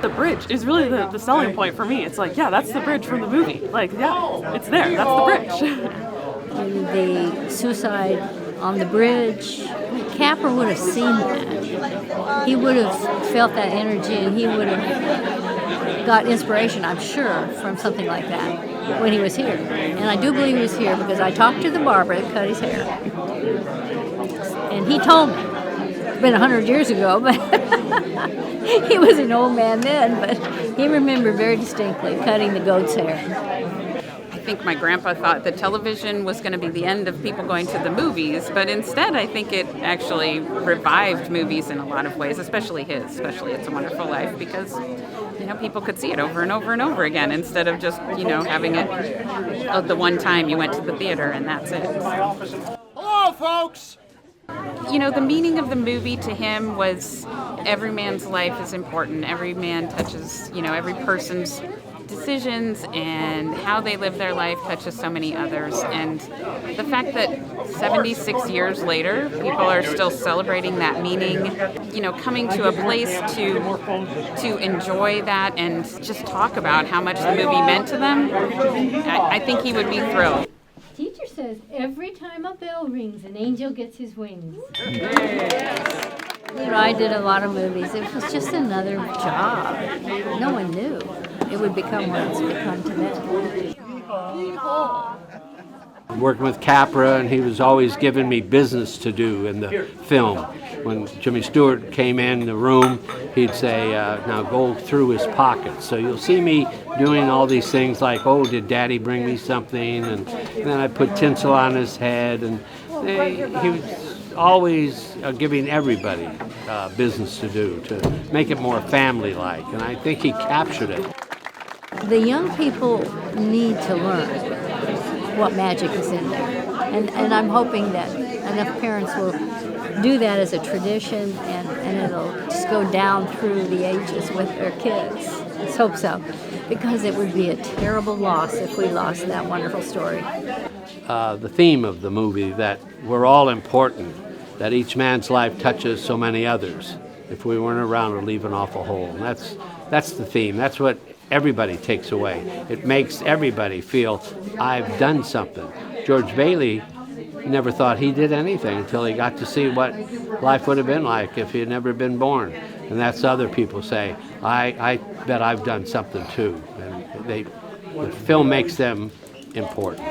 The bridge is really the selling point for me. It's like, yeah, that's the bridge from the movie. Like, yeah, it's there. That's the bridge. The suicide on the bridge, Capra would have seen that. He would have felt that energy, and he would have got inspiration, I'm sure, from something like that when he was here. And I do believe he was here because I talked to the barber that cut his hair. And he told me, it's been 100 years ago, but he was an old man then, but he remembered very distinctly cutting the goat's hair. I think my grandpa thought that television was going to be the end of people going to the movies, but instead I think it actually revived movies in a lot of ways, especially It's a Wonderful Life, because people could see it over and over and over again instead of just having it the one time you went to the theater and that's it. Hello, folks! The meaning of the movie to him was every man's life is important. Every man touches, every person's decisions and how they live their life touches so many others. And the fact that 76 years later, people are still celebrating that meaning, coming to a place to enjoy that and just talk about how much the movie meant to them, I think he would be thrilled. Teacher says every time a bell rings, an angel gets his wings. I did a lot of movies. It was just another job. No one knew it would become what it's become today. Working with Capra, and he was always giving me business to do in the film. When Jimmy Stewart came in the room, he'd say, now go through his pockets. So you'll see me doing all these things like, oh, did Daddy bring me something? And then I put tinsel on his head. And he was always giving everybody business to do, to make it more family-like. And I think he captured it. The young people need to learn what magic is in there. And I'm hoping that enough parents will do that as a tradition, and it'll just go down through the ages with their kids. Let's hope so, because it would be a terrible loss if we lost that wonderful story. The theme of the movie, that we're all important, that each man's life touches so many others. If we weren't around, we'd leave an awful hole. And that's the theme. That's what everybody takes away. It makes everybody feel, I've done something. George Bailey never thought he did anything until he got to see what life would have been like if he had never been born. And that's other people say, I bet I've done something too. And the film makes them important.